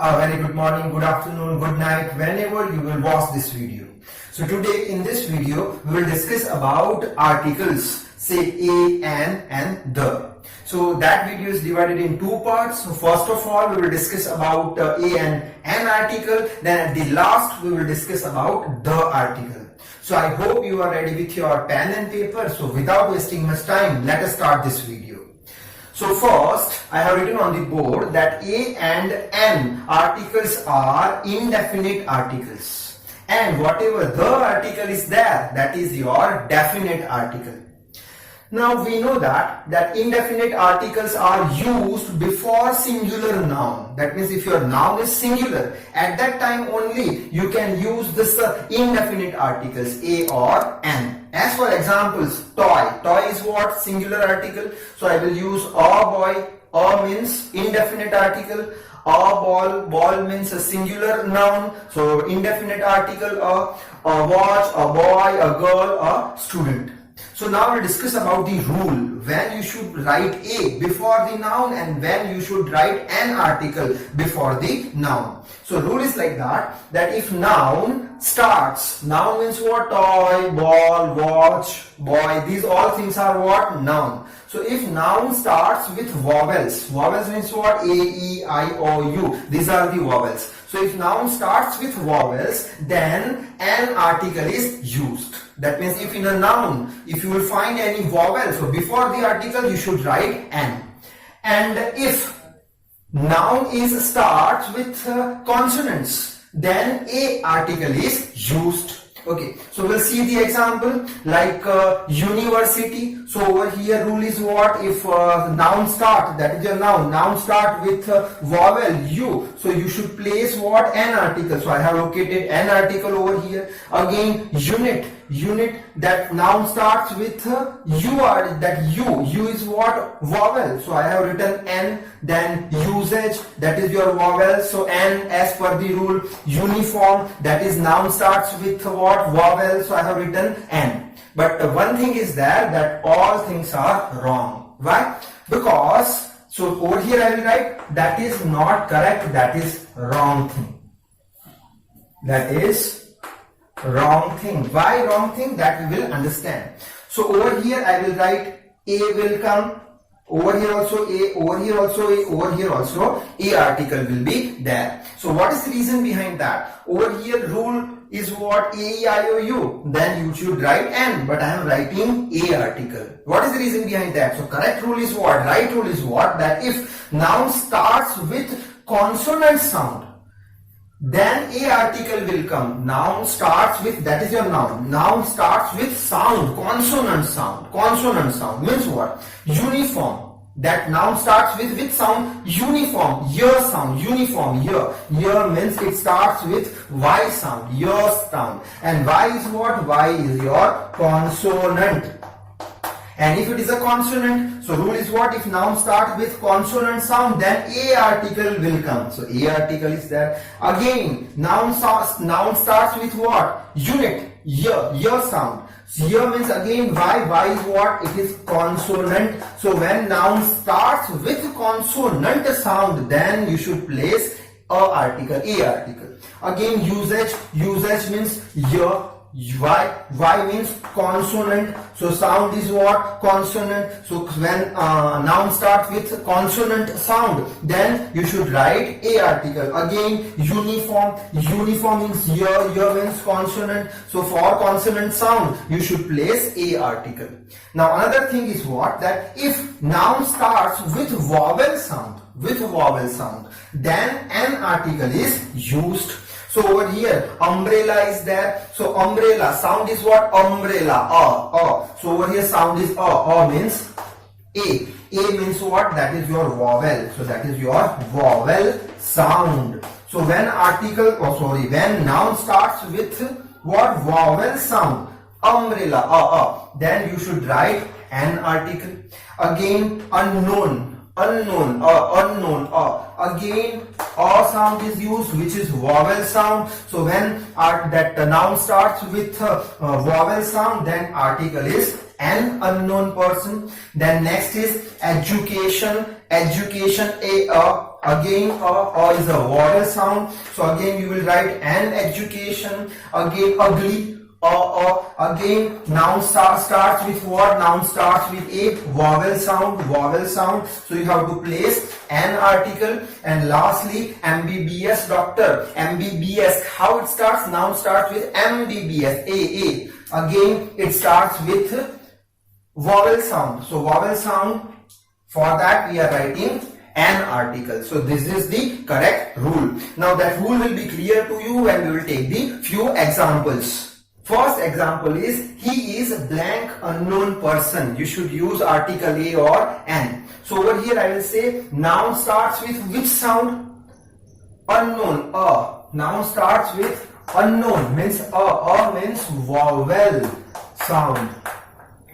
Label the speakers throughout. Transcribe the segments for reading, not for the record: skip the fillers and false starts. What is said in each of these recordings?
Speaker 1: A very good morning, good afternoon, good night, whenever you will watch this video. So today in this video, we will discuss about articles, say a, an and the. So that video is divided in two parts. So first of all, we will discuss about a and an article. Then at the last, we will discuss about the article. So I hope you are ready with your pen and paper. So without wasting much time, let us start this video. So first, I have written on the board that a and an articles are indefinite articles. And whatever the article is there, that is your definite article. Now we know that indefinite articles are used before singular noun. That means if your noun is singular, at that time only you can use this indefinite articles a or an. As for examples, toy. Toy is what? Singular article. So I will use a boy. A means indefinite article. A ball. Ball means a singular noun. So indefinite article. A watch. A boy. A girl. A student. So now we'll discuss about the rule when you should write a before the noun and when you should write an article before the noun. So rule is like that if noun starts, noun means what? Toy, ball, watch, boy, these all things are what? Noun. So if noun starts with vowels, vowels means what? A, E, I, O, U, these are the vowels. So if noun starts with vowels, then an article is used. That means if in a noun, if you will find any vowel, so before the article you should write an. And if noun starts with consonants, then a article is used. Okay, so we'll see the example like university. So over here rule is what? If noun start, that is your noun start with vowel u, so you should place what? An article. So I have located an article over here. Again unit, that noun starts with u, that u is what? Vowel. So I have written n. Then usage, that is your vowel. So n as per the rule. Uniform, that is noun starts with what? Vowel. So I have written n. But one thing is there that all things are wrong. Why? Because, so over here I will write that is not correct, that is wrong thing. That is wrong thing. Why wrong thing? That we will understand. So over here I will write a will come. Over here also a, over here also a, over here also a article will be there. So what is the reason behind that? Over here rule is what? A, E, I, O, U. Then you should write an, but I am writing a article. What is the reason behind that? So correct rule is what? Right rule is what? That if noun starts with consonant sound, then a article will come. Noun starts with, that is your noun. Noun starts with sound, consonant sound. Consonant sound means what? Uniform. That noun starts with sound. Uniform, year sound, uniform, year. Year means it starts with Y sound, year sound. And Y is what? Y is your consonant. And if it is a consonant, so rule is what? If noun starts with consonant sound, then a article will come. So a article is there. Again, noun starts with what? Unit, year sound. So year means again y is what? It is consonant. So when noun starts with consonant sound, then you should place a article, a article. Again usage means year. Y means consonant. So sound is what? Consonant. So when noun starts with consonant sound, then you should write a article. Again uniform means year means consonant. So for consonant sound you should place a article. Now another thing is what? That if noun starts with vowel sound, then an article is used. So over here, umbrella is there. So umbrella, sound is what? Umbrella, a. So over here sound is a means a. A means what? That is your vowel. So that is your vowel sound. So when when noun starts with what? Vowel sound, umbrella, then you should write an article. Again, unknown. Again a sound is used, which is vowel sound. So when that noun starts with vowel sound, then article is an unknown person. Then next is education. A Again, is a vowel sound. So again, you will write an education. Again, ugly. Again, noun starts with what? Noun starts with a vowel sound. Vowel sound. So you have to place an article. And lastly, MBBS doctor. MBBS. How it starts? Noun starts with MBBS. A. Again, it starts with vowel sound. So vowel sound. For that, we are writing an article. So this is the correct rule. Now that rule will be clear to you when we will take the few examples. First example is, he is blank unknown person. You should use article a or an. So over here I will say noun starts with which sound? Unknown. Noun starts with unknown, means means vowel sound.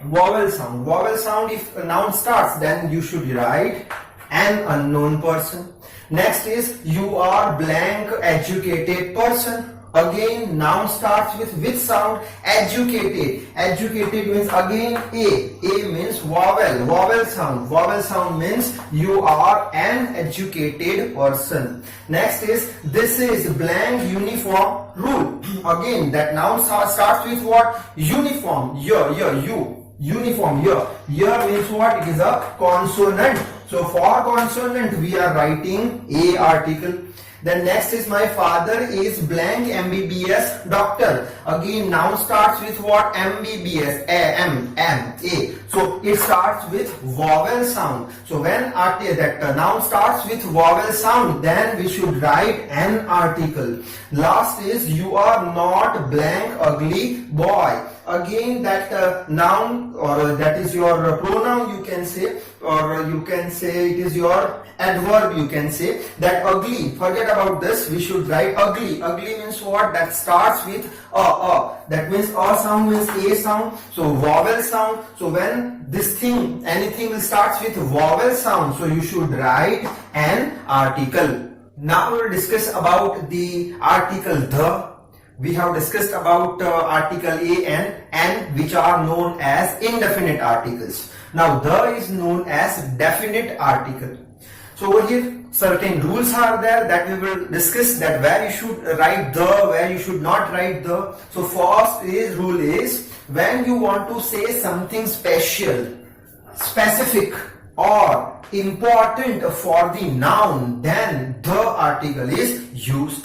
Speaker 1: Vowel sound. Vowel sound, if a noun starts, then you should write an unknown person. Next is, you are blank educated person. Again, noun starts with which sound? Educated. Educated means again a. A means vowel. Vowel sound. Vowel sound means you are an educated person. Next is, this is blank uniform rule. Again, that noun starts with what? Uniform. You. Uniform. Here means what? It is a consonant. So for consonant, we are writing a article. Then next is, my father is blank MBBS doctor. Again, noun starts with what? MBBS. A. So it starts with vowel sound. So when that noun starts with vowel sound, then we should write an article. Last is, you are not blank ugly boy. Again, that noun, or that is your pronoun, you can say, or you can say it is your adverb, you can say. That ugly, forget about this, we should write ugly. Ugly means what? That starts with a. That means a sound means a sound. So vowel sound. So when this thing, anything will starts with vowel sound, so you should write an article. Now we will discuss about the article the. We have discussed about article a and an, which are known as indefinite articles. Now the is known as definite article. So over here certain rules are there that we will discuss, that where you should write the, where you should not write the. So first rule is, when you want to say something special, specific or important for the noun, then the article is used.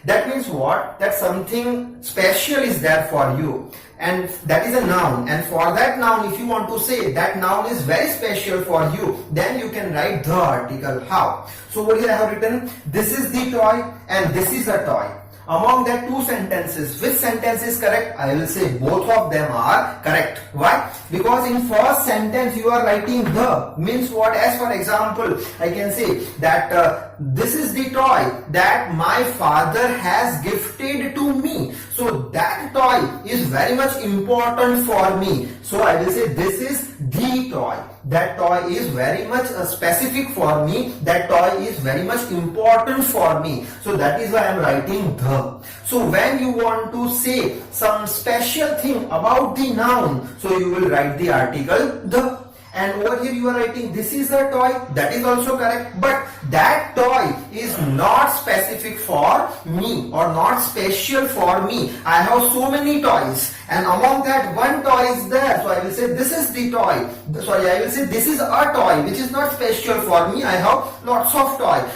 Speaker 1: That means what? That something special is there for you, and that is a noun. And for that noun, if you want to say that noun is very special for you, then you can write the article. How? So over here I have written, this is the toy and this is a toy. Among that two sentences, which sentence is correct? I will say both of them are correct. Why? Because in first sentence you are writing the, means what? As for example, I can say that this is the toy that my father has gifted to me. So that toy is very much important for me. So I will say this is the toy. That toy is very much specific for me. That toy is very much important for me. So that is why I am writing the. So when you want to say some special thing about the noun, so you will write the article the. And over here you are writing this is a toy, that is also correct, but that toy is not specific for me or not special for me. I have so many toys, and among that one toy is there, so I will say this is the toy. Sorry, I will say this is a toy which is not special for me. I have lots of toys,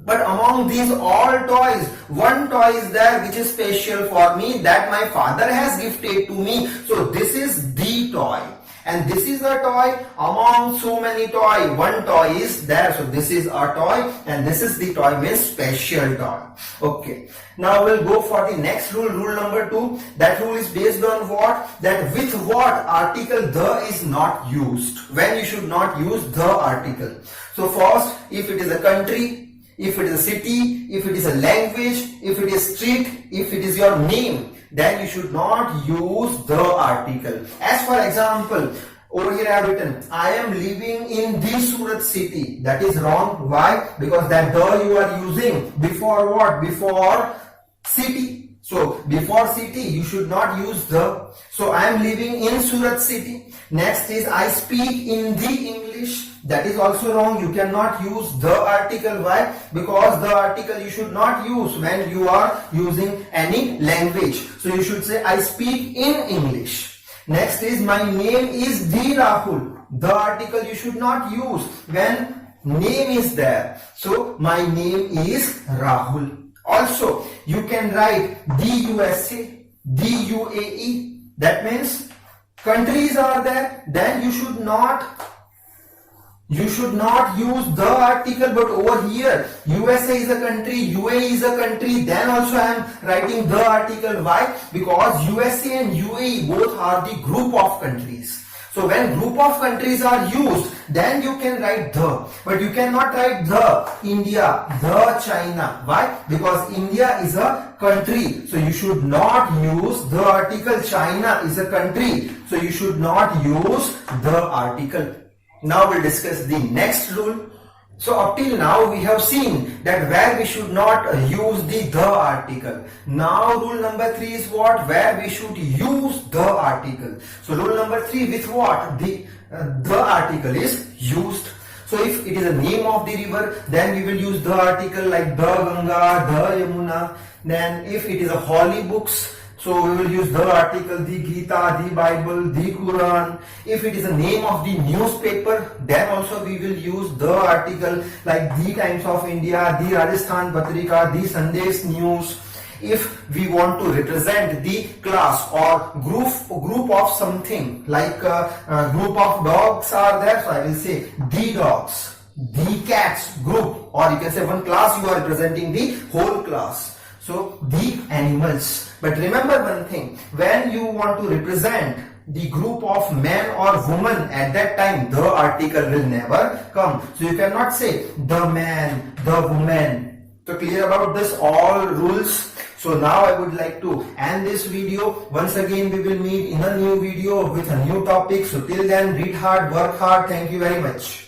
Speaker 1: but among these all toys, one toy is there which is special for me, that my father has gifted to me. So this is the toy. And this is a toy among so many toys. One toy is there. So this is a toy and this is the toy, means special toy. Okay. Now we'll go for the next rule, rule number 2. That rule is based on what? That with what article the is not used. When you should not use the article. So first, if it is a country, if it is a city, if it is a language, if it is street, if it is your name, then you should not use the article. As for example, over here I have written, I am living in the Surat city. That is wrong. Why? Because that the you are using before what? Before city. So before city, you should not use the. So I am living in Surat city. Next is I speak in the English. That is also wrong. You cannot use the article. Why? Because the article you should not use when you are using any language. So you should say I speak in English. Next is my name is the Rahul. The article you should not use when name is there. So my name is Rahul. Also, you can write the USA, the UAE. That means countries are there. Then you should not use the article, but over here USA is a country, UAE is a country, then also I am writing the article. Why? Because USA and UAE both are the group of countries. So when group of countries are used, then you can write the, but you cannot write the India, the China. Why? Because India is a country, so you should not use the article. China is a country, so you should not use the article. Now we'll discuss the next rule. So up till now we have seen that where we should not use the article. Now rule number 3 is what? Where we should use the article. So rule number 3, with what? The article is used. So if it is a name of the river, then we will use the article like the Ganga, the Yamuna. Then if it is a holy books, so we will use the article, the Gita, the Bible, the Quran. If it is a name of the newspaper, then also we will use the article like the Times of India, the Rajasthan Patrika, the Sandesh News. If we want to represent the class or group of something, like a group of dogs are there, so I will say the dogs, the cats group, or you can say one class, you are representing the whole class. So the animals. But remember one thing, when you want to represent the group of men or women, at that time the article will never come. So you cannot say the man, the woman. So clear about this all rules. So now I would like to end this video. Once again we will meet in a new video with a new topic. So till then, read hard, work hard. Thank you very much.